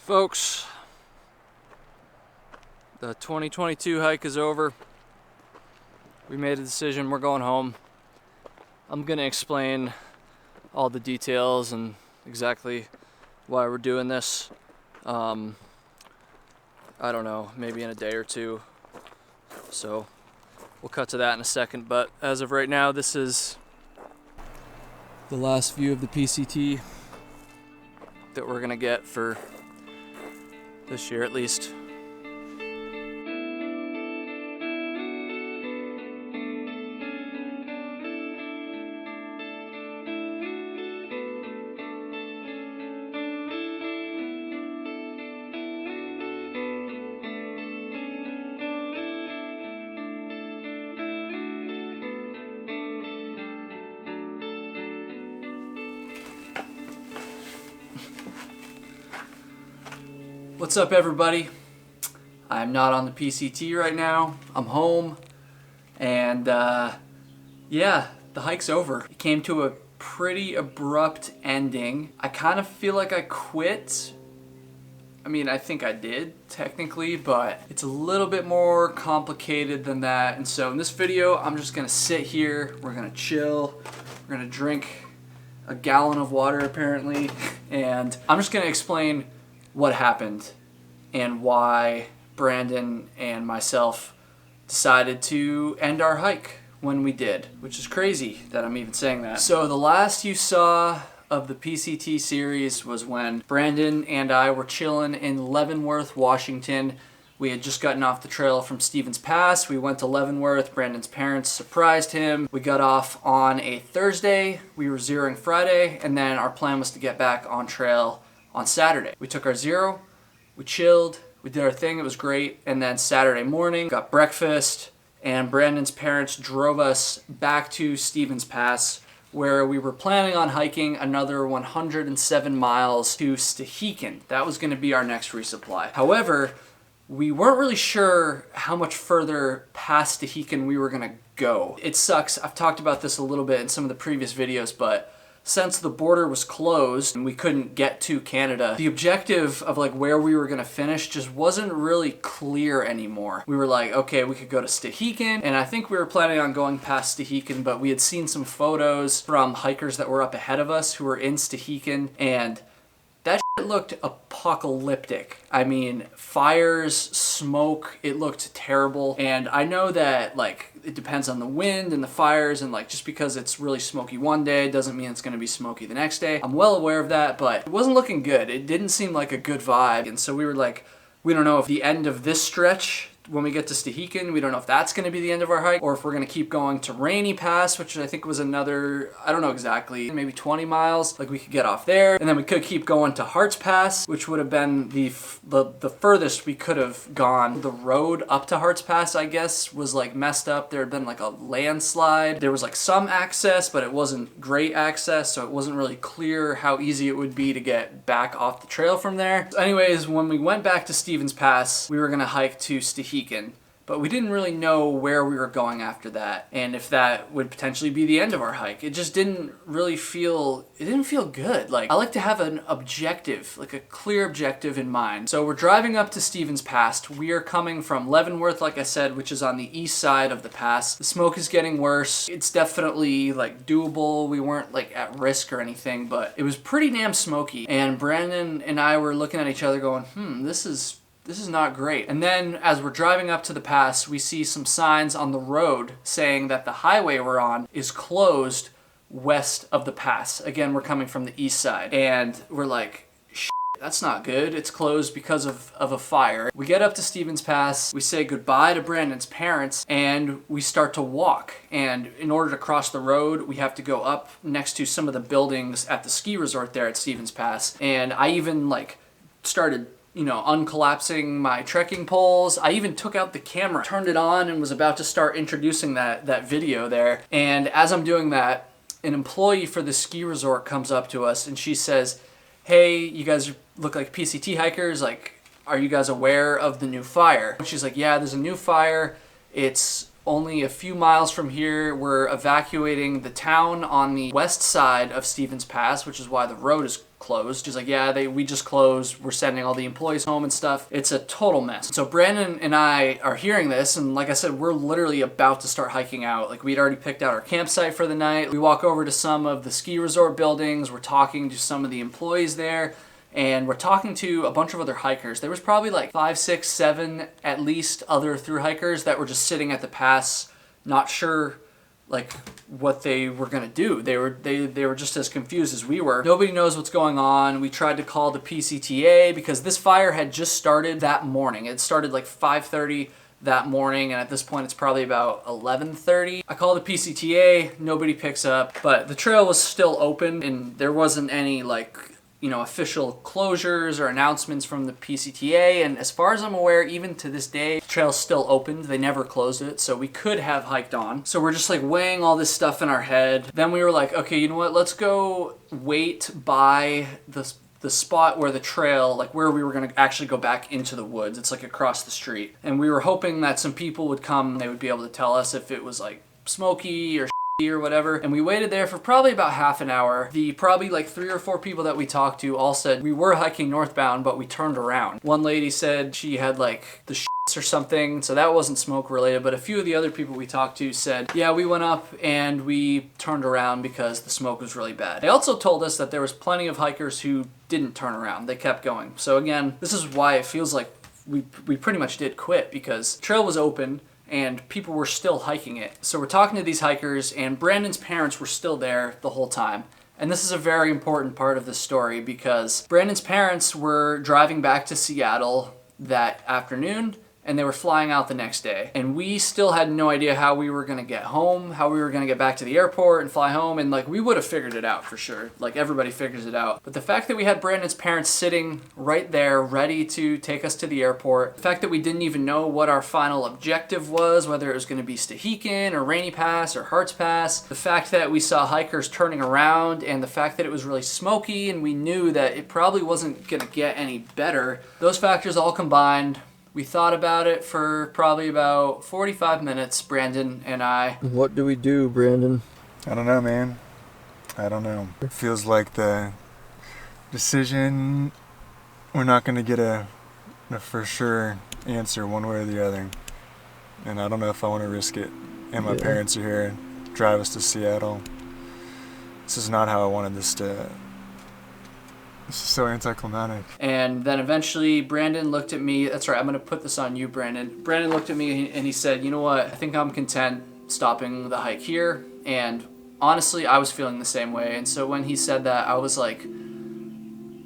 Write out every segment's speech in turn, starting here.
Folks, the 2022 hike is over. We made a decision, we're going home. I'm gonna explain all the details and exactly why we're doing this. I don't know, maybe in a day or two. So we'll cut to that in a second, but as of right now, this is the last view of the PCT that we're gonna get for this year at least. What's up, everybody? I'm not on the PCT right now. I'm home, and yeah, the hike's over. It came to a pretty abrupt ending. I kind of feel like I quit. I mean, I think I did, technically, but it's a little bit more complicated than that. And so in this video, I'm just gonna sit here, we're gonna chill, we're gonna drink a gallon of water, apparently, and I'm just gonna explain what happened and why Brandon and myself decided to end our hike when we did, which is crazy that I'm even saying that. So the last you saw of the PCT series was when Brandon and I were chilling in Leavenworth, Washington. We had just gotten off the trail from Stevens Pass. We went to Leavenworth. Brandon's parents surprised him. We got off on a Thursday. We were zeroing Friday, and then our plan was to get back on trail on Saturday. We took our zero, we chilled, we did our thing, it was great, and then Saturday morning, got breakfast, and Brandon's parents drove us back to Stevens Pass, where we were planning on hiking another 107 miles to Stehekin. That was gonna be our next resupply. However, we weren't really sure how much further past Stehekin we were gonna go. It sucks, I've talked about this a little bit in some of the previous videos, but since the border was closed and we couldn't get to Canada, the objective of like where we were gonna finish just wasn't really clear anymore. We were like, okay, we could go to Stehekin, and I think we were planning on going past Stehekin, but we had seen some photos from hikers that were up ahead of us who were in Stehekin, and that shit looked apocalyptic. I mean, fires, smoke, it looked terrible. And I know that like it depends on the wind and the fires, and like just because it's really smoky one day doesn't mean it's gonna be smoky the next day. I'm well aware of that, but it wasn't looking good. It didn't seem like a good vibe. And so we were like, we don't know if the end of this stretch when we get to Stehekin, we don't know if that's going to be the end of our hike or if we're going to keep going to Rainy Pass, which I think was another, I don't know exactly, maybe 20 miles. Like we could get off there, and then we could keep going to Hart's Pass, which would have been the furthest we could have gone. The road up to Hart's Pass, I guess, was like messed up. There had been like a landslide. There was like some access, but it wasn't great access, so it wasn't really clear how easy it would be to get back off the trail from there. So anyways, when we went back to Stevens Pass, we were going to hike to Stehekin, but we didn't really know where we were going after that and if that would potentially be the end of our hike. It just didn't really feel, it didn't feel good. Like I like to have an objective, like a clear objective in mind. So we're driving up to Stevens Pass. We are coming from Leavenworth, like I said, which is on the east side of the pass. The smoke is getting worse. It's definitely like doable. We weren't like at risk or anything, but it was pretty damn smoky. And Brandon and I were looking at each other going, this is not great. And then as we're driving up to the pass, we see some signs on the road saying that the highway we're on is closed west of the pass. Again, we're coming from the east side. And we're like, shit, that's not good. It's closed because of a fire. We get up to Stevens Pass, we say goodbye to Brandon's parents, and we start to walk. And in order to cross the road, we have to go up next to some of the buildings at the ski resort there at Stevens Pass. And I even like started uncollapsing my trekking poles. I even took out the camera, turned it on, and was about to start introducing that video there. And as I'm doing that, an employee for the ski resort comes up to us and she says, hey, you guys look like PCT hikers. Like, are you guys aware of the new fire? And she's like, yeah, there's a new fire. It's only a few miles from here. We're evacuating the town on the west side of Stevens Pass, which is why the road is closed. She's like, yeah, we just closed. We're sending all the employees home and stuff. It's a total mess. So Brandon and I are hearing this, and like I said, we're literally about to start hiking out. Like, we'd already picked out our campsite for the night. We walk over to some of the ski resort buildings. We're talking to some of the employees there, and we're talking to a bunch of other hikers. There was probably like 5, 6, 7 at least other thru hikers that were just sitting at the pass, not sure like what they were gonna do. They were just as confused as we were. Nobody knows what's going on. We tried to call the PCTA because this fire had just started that morning. It started like 5:30 that morning, and at this point it's probably about 11:30. I called the PCTA, nobody picks up, but the trail was still open and there wasn't any like, you know, official closures or announcements from the PCTA, and as far as I'm aware, even to this day, the trail's still opened. They never closed it, so we could have hiked on. So we're just like weighing all this stuff in our head. Then we were like, okay, you know what, let's go wait by the spot where the trail, like where we were gonna actually go back into the woods. It's like across the street. And we were hoping that some people would come, they would be able to tell us if it was like smoky or or whatever. And we waited there for probably about half an hour. The probably like 3 or 4 people that we talked to all said we were hiking northbound, but we turned around. One lady said she had like the shits or something, so that wasn't smoke related, but a few of the other people we talked to said, yeah, we went up and we turned around because the smoke was really bad. They also told us that there was plenty of hikers who didn't turn around. They kept going. So again, this is why it feels like we pretty much did quit, because the trail was open and people were still hiking it. So we're talking to these hikers, and Brandon's parents were still there the whole time. And this is a very important part of the story because Brandon's parents were driving back to Seattle that afternoon, and they were flying out the next day. And we still had no idea how we were gonna get home, how we were gonna get back to the airport and fly home, and like we would have figured it out for sure. Like everybody figures it out. But the fact that we had Brandon's parents sitting right there ready to take us to the airport, the fact that we didn't even know what our final objective was, whether it was gonna be Stehekin or Rainy Pass or Hart's Pass, the fact that we saw hikers turning around, and the fact that it was really smoky and we knew that it probably wasn't gonna get any better, those factors all combined. We thought about it for probably about 45 minutes, Brandon and I. What do we do, Brandon? I don't know, man. I don't know. It feels like the decision, we're not going to get a for sure answer one way or the other. And I don't know if I want to risk it. And my parents are here, drive us to Seattle. This is not how I wanted this to... This is so anticlimactic. And then eventually Brandon looked at me. That's right, I'm going to put this on you, Brandon. Brandon looked at me and he said, you know what, I think I'm content stopping the hike here. And honestly, I was feeling the same way. And so when he said that, I was like,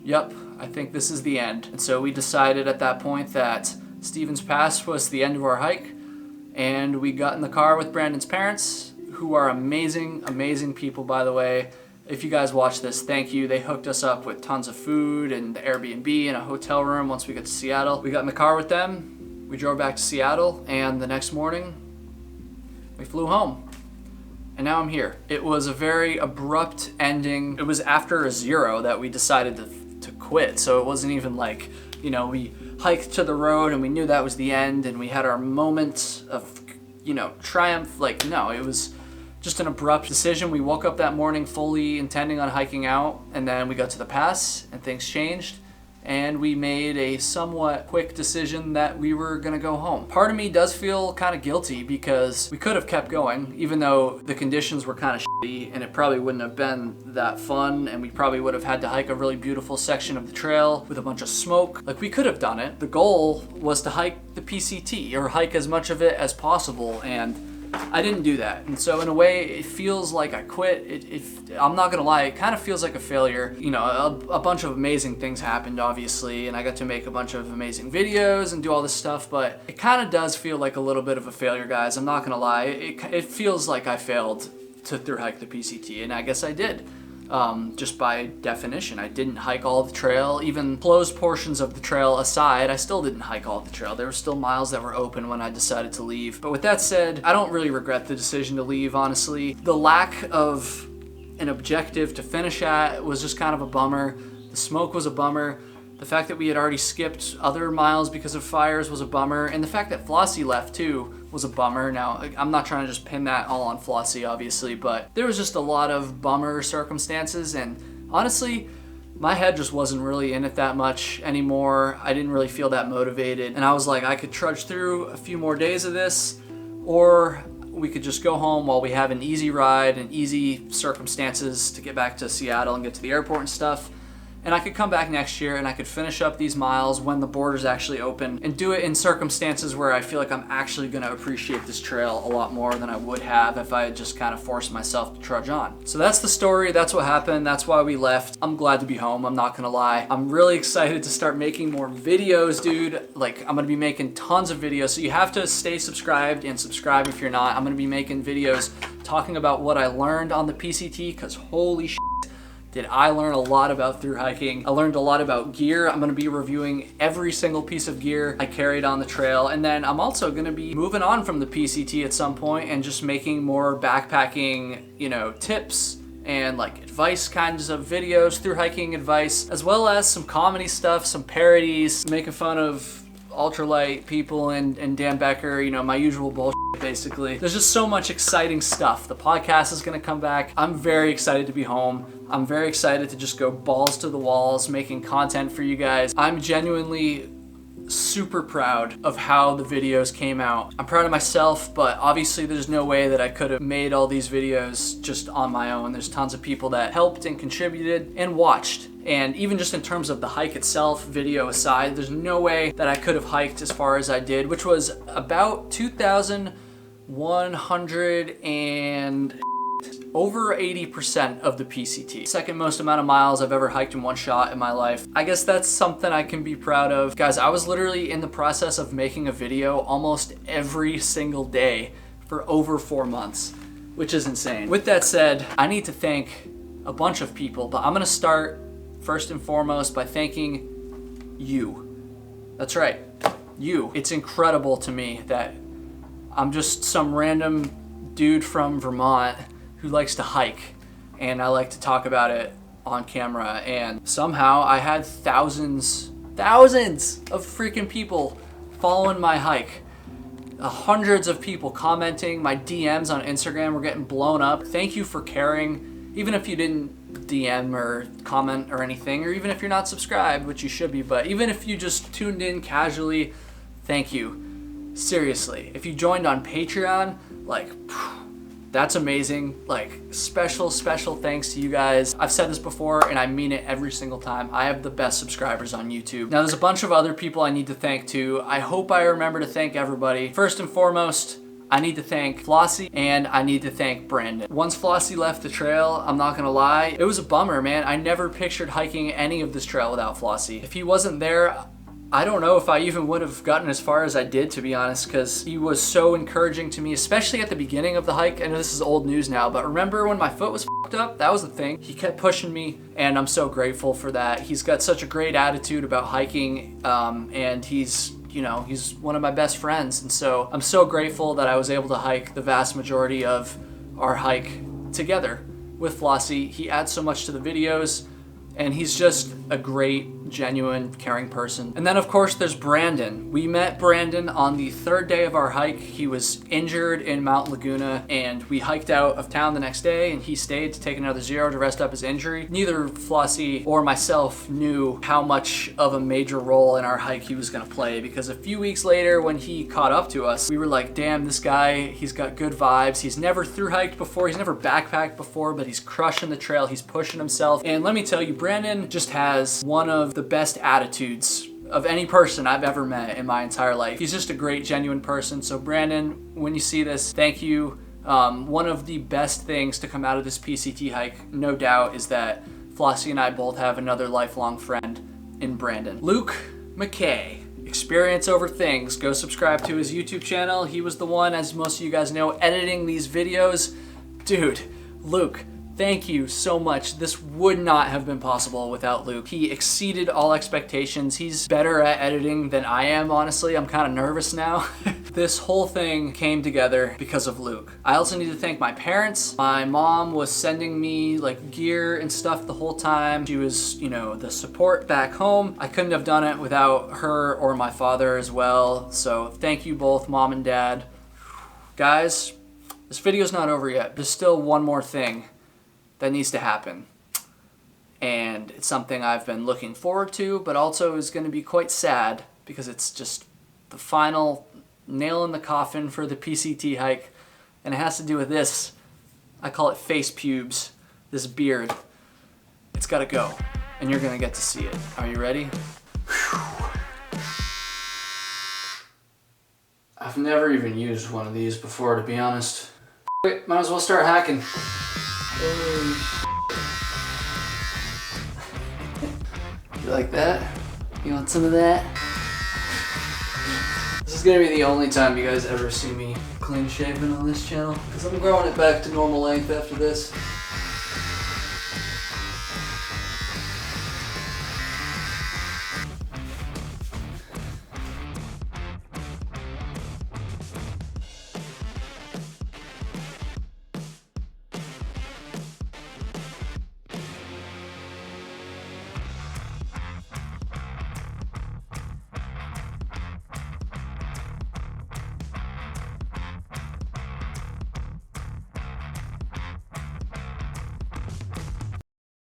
yep, I think this is the end. And so we decided at that point that Stevens Pass was the end of our hike. And we got in the car with Brandon's parents, who are amazing, amazing people, by the way. If you guys watch this, thank you. They hooked us up with tons of food and the Airbnb and a hotel room once we got to Seattle. We got in the car with them, we drove back to Seattle, and the next morning, we flew home. And now I'm here. It was a very abrupt ending. It was after a 0 that we decided to quit, so it wasn't even like, you know, we hiked to the road and we knew that was the end and we had our moment of, you know, triumph. Like, no, it was just an abrupt decision. We woke up that morning fully intending on hiking out, and then we got to the pass and things changed, and we made a somewhat quick decision that we were gonna go home. Part of me does feel kind of guilty because we could have kept going, even though the conditions were kind of shitty and it probably wouldn't have been that fun, and we probably would have had to hike a really beautiful section of the trail with a bunch of smoke. Like, we could have done it. The goal was to hike the PCT, or hike as much of it as possible, and I didn't do that. And so in a way, it feels like I quit. I'm not gonna lie, it kind of feels like a failure. You know, a bunch of amazing things happened, obviously, and I got to make a bunch of amazing videos and do all this stuff, but it kind of does feel like a little bit of a failure, guys. I'm not gonna lie. It feels like I failed to through hike the PCT, and I guess I did. Just by definition, I didn't hike all the trail. Even closed portions of the trail aside, I still didn't hike all the trail. There were still miles that were open when I decided to leave. But with that said, I don't really regret the decision to leave, honestly. The lack of an objective to finish at was just kind of a bummer. The smoke was a bummer. The fact that we had already skipped other miles because of fires was a bummer. And the fact that Flossie left too was a bummer. Now, I'm not trying to just pin that all on Flossie, obviously, but there was just a lot of bummer circumstances, and honestly, my head just wasn't really in it that much anymore. I didn't really feel that motivated. And I was like, I could trudge through a few more days of this, or we could just go home while we have an easy ride and easy circumstances to get back to Seattle and get to the airport and stuff. And I could come back next year and I could finish up these miles when the borders actually open and do it in circumstances where I feel like I'm actually going to appreciate this trail a lot more than I would have if I had just kind of forced myself to trudge on. So that's the story. That's what happened. That's why we left. I'm glad to be home. I'm not going to lie. I'm really excited to start making more videos, dude. Like, I'm going to be making tons of videos. So you have to stay subscribed and subscribe if you're not. I'm going to be making videos talking about what I learned on the PCT, because holy shit, did I learn a lot about thru hiking. I learned a lot about gear. I'm gonna be reviewing every single piece of gear I carried on the trail. And then I'm also gonna be moving on from the PCT at some point and just making more backpacking, you know, tips and like advice kinds of videos, thru hiking advice, as well as some comedy stuff, some parodies, making fun of ultralight people and Dan Becker, you know, my usual bullshit basically. There's just so much exciting stuff. The podcast is gonna come back. I'm very excited to be home. I'm very excited to just go balls to the walls making content for you guys. I'm genuinely super proud of how the videos came out. I'm proud of myself, but obviously there's no way that I could have made all these videos just on my own. There's tons of people that helped and contributed and watched. And even just in terms of the hike itself, video aside, there's no way that I could have hiked as far as I did, which was about 2,100 and over 80% of the PCT. Second most amount of miles I've ever hiked in one shot in my life. I guess that's something I can be proud of. Guys, I was literally in the process of making a video almost every single day for over 4 months, which is insane. With that said, I need to thank a bunch of people, but I'm gonna start first and foremost by thanking you. That's right, you. It's incredible to me that I'm just some random dude from Vermont who likes to hike, and I like to talk about it on camera, and somehow I had thousands of freaking people following my hike. Hundreds of people commenting. My DMs on Instagram were getting blown up. Thank you for caring, even if you didn't DM or comment or anything, or even if you're not subscribed, which you should be, but even if you just tuned in casually, thank you. Seriously, if you joined on Patreon, like, that's amazing. Like, special thanks to you guys. I've said this before and I mean it every single time. I have the best subscribers on YouTube. Now there's a bunch of other people I need to thank too. I hope I remember to thank everybody. First and foremost, I need to thank Flossie and I need to thank Brandon. Once Flossie left the trail, I'm not gonna lie, it was a bummer, man. I never pictured hiking any of this trail without Flossie. If he wasn't there, I don't know if I even would have gotten as far as I did, to be honest, because he was so encouraging to me, especially at the beginning of the hike. I know this is old news now, but remember when my foot was fucked up? That was the thing. He kept pushing me, and I'm so grateful for that. He's got such a great attitude about hiking, and he's, you know, he's one of my best friends, and so I'm so grateful that I was able to hike the vast majority of our hike together with Flossie. He adds so much to the videos, and he's just a great, genuine, caring person. And then of course there's Brandon. We met Brandon on the third day of our hike. He was injured in Mount Laguna, and we hiked out of town the next day, and he stayed to take another 0 to rest up his injury. Neither Flossie or myself knew how much of a major role in our hike he was gonna play, because a few weeks later when he caught up to us, we were like, damn, this guy, he's got good vibes. He's never thru hiked before, he's never backpacked before, but he's crushing the trail, he's pushing himself. And let me tell you, Brandon just has one of the best attitudes of any person I've ever met in my entire life. He's just a great, genuine person. So Brandon, when you see this, thank you. One of the best things to come out of this PCT hike, no doubt, is that Flossie and I both have another lifelong friend in Brandon. Luke McKay, Experience Over Things. Go subscribe to his YouTube channel. He was the one, as most of you guys know, editing these videos. Dude, Luke, thank you so much. This would not have been possible without Luke. He exceeded all expectations. He's better at editing than I am, honestly. I'm kind of nervous now. This whole thing came together because of Luke. I also need to thank my parents. My mom was sending me like gear and stuff the whole time. She was, you know, the support back home. I couldn't have done it without her or my father as well. So thank you both, Mom and Dad. Guys, this video's not over yet. There's still one more thing that needs to happen. and it's something I've been looking forward to, but also is going to be quite sad because it's just the final nail in the coffin for the PCT hike, and it has to do with this. I call it face pubes, this beard. It's got to go, and you're going to get to see it. Are you ready? I've never even used one of these before, to be honest. Wait, might as well start hacking. You like that? You want some of that? This is gonna be the only time you guys ever see me clean shaven on this channel, because I'm growing it back to normal length after this.